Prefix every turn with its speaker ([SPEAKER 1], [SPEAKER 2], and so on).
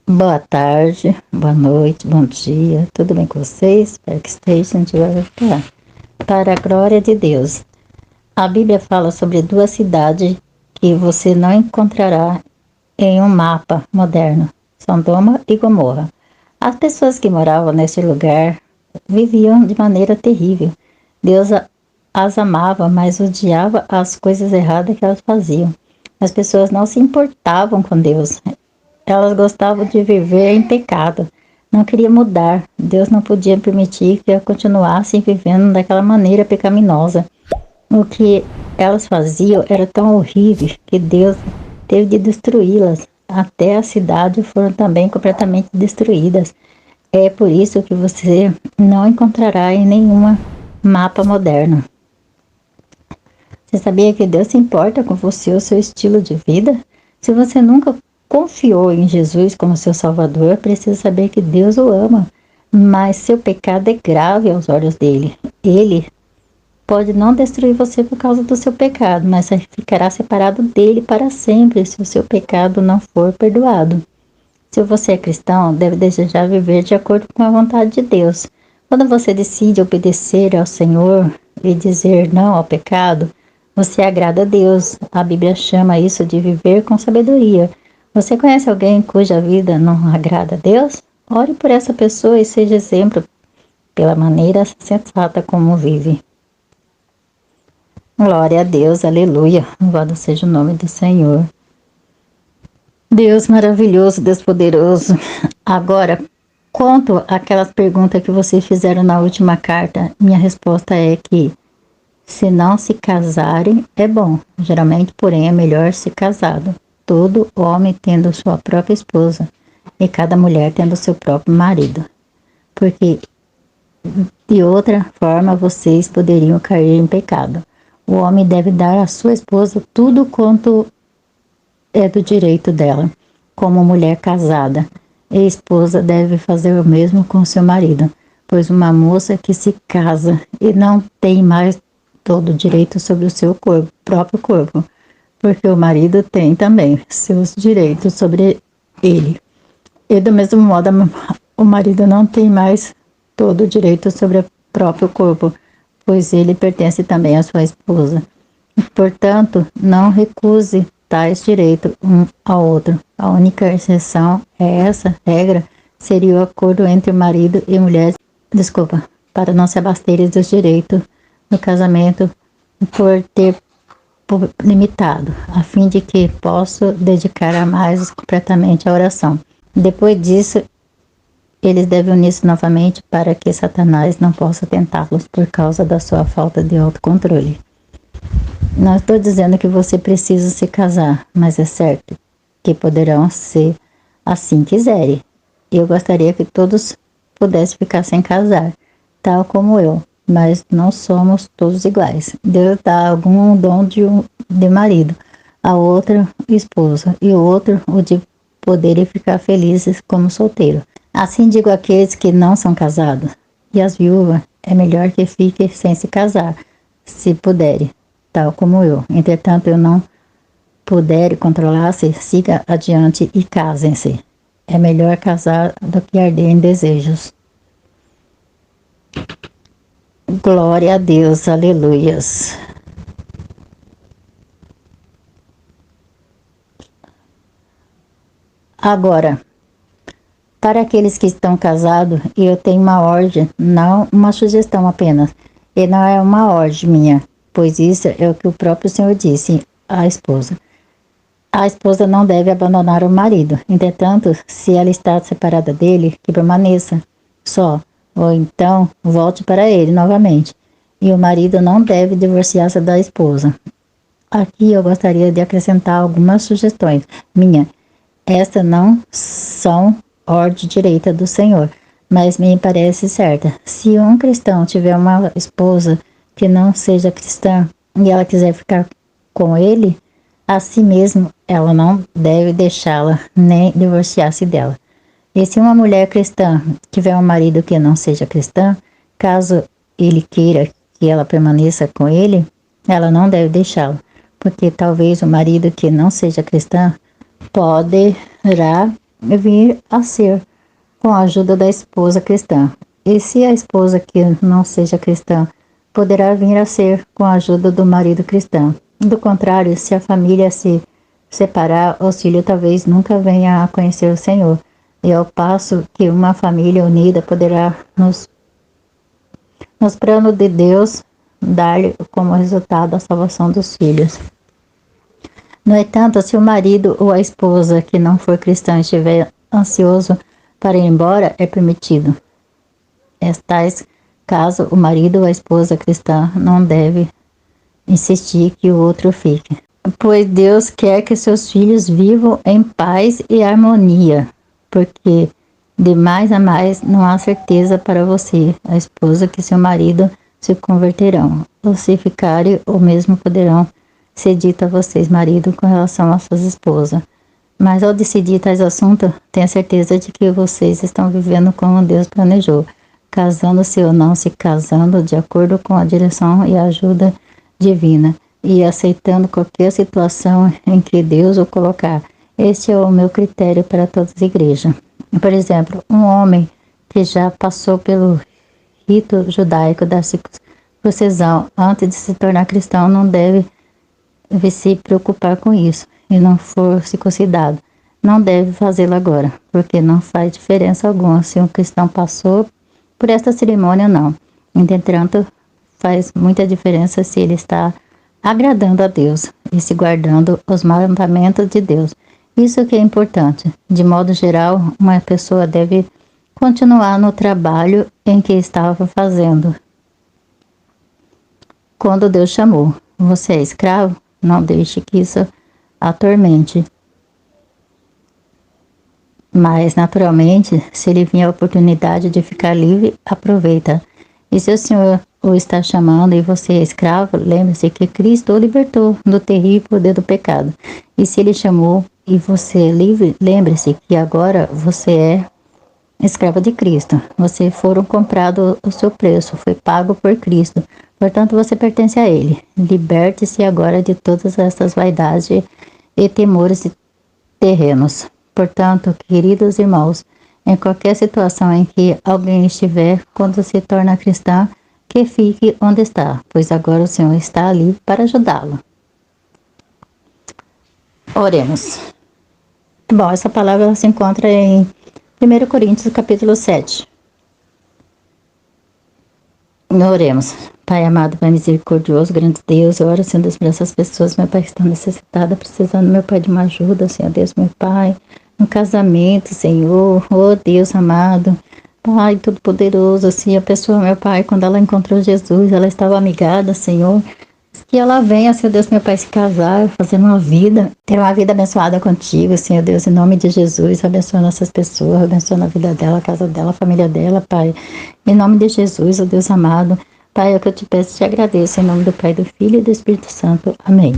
[SPEAKER 1] Boa tarde, boa noite, bom dia, tudo bem com vocês? Espero que estejam de volta para a glória de Deus. A Bíblia fala sobre duas cidades que você não encontrará em um mapa moderno, Sodoma e Gomorra. As pessoas que moravam nesse lugar viviam de maneira terrível. Deus as amava, mas odiava as coisas erradas que elas faziam. As pessoas não se importavam com Deus. Elas gostavam de viver em pecado, não queriam mudar. Deus não podia permitir que elas continuassem vivendo daquela maneira pecaminosa. O que elas faziam era tão horrível que Deus teve de destruí-las. Até a cidade foram também completamente destruídas. É por isso que você não encontrará em nenhum mapa moderno. Você sabia que Deus se importa com você, o seu estilo de vida? Se você nunca confiou em Jesus como seu Salvador, precisa saber que Deus o ama, mas seu pecado é grave aos olhos dele. Ele pode não destruir você por causa do seu pecado, mas você ficará separado dele para sempre se o seu pecado não for perdoado. Se você é cristão, deve desejar viver de acordo com a vontade de Deus. Quando você decide obedecer ao Senhor e dizer não ao pecado, você agrada a Deus. A Bíblia chama isso de viver com sabedoria. Você conhece alguém cuja vida não agrada a Deus? Ore por essa pessoa e seja exemplo pela maneira sensata como vive. Glória a Deus, aleluia. Louvado seja o nome do Senhor. Deus maravilhoso, Deus poderoso. Agora, quanto àquelas perguntas que vocês fizeram na última carta, minha resposta é que se não se casarem, é bom. Geralmente, porém, é melhor ser casado. Todo homem tendo sua própria esposa e cada mulher tendo seu próprio marido. Porque de outra forma vocês poderiam cair em pecado. O homem deve dar à sua esposa tudo quanto é do direito dela, como mulher casada. E a esposa deve fazer o mesmo com seu marido, pois uma moça que se casa e não tem mais todo o direito sobre o seu próprio corpo, porque o marido tem também seus direitos sobre ele. E do mesmo modo, o marido não tem mais todo o direito sobre o próprio corpo, pois ele pertence também à sua esposa. Portanto, não recuse tais direitos um ao outro. A única exceção é essa regra, seria o acordo entre o marido e mulher, para não se abasterem dos direitos no casamento por ter limitado, a fim de que possa dedicar a mais completamente à oração. Depois disso, eles devem unir-se novamente para que Satanás não possa tentá-los por causa da sua falta de autocontrole. Não estou dizendo que você precisa se casar, mas é certo que poderão ser assim quiserem. Eu gostaria que todos pudessem ficar sem casar, tal como eu, mas não somos todos iguais. Deus dá algum dom de marido, a outra esposa, e o outro o de poderem ficar felizes como solteiro. Assim digo àqueles que não são casados, e as viúvas é melhor que fiquem sem se casar, se puderem, tal como eu. Entretanto, eu não puder controlar-se, siga adiante e casem-se. É melhor casar do que arder em desejos. Glória a Deus, aleluias. Agora, para aqueles que estão casados, eu tenho uma ordem, não uma sugestão apenas, e não é uma ordem minha, pois isso é o que o próprio Senhor disse à esposa. A esposa não deve abandonar o marido, entretanto, se ela está separada dele, que permaneça só, ou então volte para ele novamente. E o marido não deve divorciar-se da esposa. Aqui eu gostaria de acrescentar algumas sugestões minha. Estas não são ordem direta do Senhor, mas me parece certa. Se um cristão tiver uma esposa que não seja cristã e ela quiser ficar com ele, assim mesmo ela não deve deixá-la nem divorciar-se dela. E se uma mulher cristã tiver um marido que não seja cristã, caso ele queira que ela permaneça com ele, ela não deve deixá-lo, porque talvez o marido que não seja cristã poderá vir a ser com a ajuda da esposa cristã. E se a esposa que não seja cristã, poderá vir a ser com a ajuda do marido cristão. Do contrário, se a família se separar, o filho talvez nunca venha a conhecer o Senhor. E ao passo que uma família unida poderá, nos planos de Deus, dar-lhe como resultado a salvação dos filhos. No entanto, se o marido ou a esposa que não for cristã estiver ansioso para ir embora, é permitido. Tais caso, o marido ou a esposa cristã não deve insistir que o outro fique, pois Deus quer que seus filhos vivam em paz e harmonia, porque de mais a mais não há certeza para você, a esposa, que seu marido se converterão, ou se ficarem, ou mesmo poderão ser dito a vocês, marido, com relação às suas esposas. Mas ao decidir tais assuntos, tenha certeza de que vocês estão vivendo como Deus planejou, casando-se ou não se casando, de acordo com a direção e a ajuda divina, e aceitando qualquer situação em que Deus o colocar. Este é o meu critério para todas as igrejas. Por exemplo, um homem que já passou pelo rito judaico da circuncisão antes de se tornar cristão não deve se preocupar com isso e não for circuncidado. Não deve fazê-lo agora, porque não faz diferença alguma se um cristão passou por esta cerimônia ou não. Entretanto, faz muita diferença se ele está agradando a Deus e se guardando os mandamentos de Deus. Isso que é importante. De modo geral, uma pessoa deve continuar no trabalho em que estava fazendo quando Deus chamou. Você é escravo? Não deixe que isso atormente. Mas, naturalmente, se lhe vier a oportunidade de ficar livre, aproveita. E se o Senhor o está chamando e você é escravo, lembre-se que Cristo o libertou do terrível poder do pecado. E se Ele chamou e você é livre, lembre-se que agora você é escravo de Cristo. Você foram comprado o seu preço, foi pago por Cristo. Portanto, você pertence a Ele. Liberte-se agora de todas essas vaidades e temores terrenos. Portanto, queridos irmãos, em qualquer situação em que alguém estiver, quando se torna cristão, que fique onde está, pois agora o Senhor está ali para ajudá-lo. Oremos. Bom, essa palavra se encontra em 1 Coríntios capítulo 7. Oremos. Pai amado, Pai misericordioso, grande Deus, eu oro, Senhor Deus, por essas pessoas, meu Pai, que estão necessitadas, precisando, meu Pai, de uma ajuda, Senhor Deus, meu Pai, no casamento, Senhor, oh Deus amado, Pai todo-poderoso, assim, a pessoa, meu Pai, quando ela encontrou Jesus, ela estava amigada, Senhor, que ela venha, Senhor Deus, meu Pai, se casar, fazer uma vida, ter uma vida abençoada contigo, Senhor Deus, em nome de Jesus, abençoa nossas pessoas, abençoa a vida dela, a casa dela, a família dela, Pai, em nome de Jesus, oh Deus amado, Pai, é o que eu te peço e te agradeço, em nome do Pai, do Filho e do Espírito Santo, amém.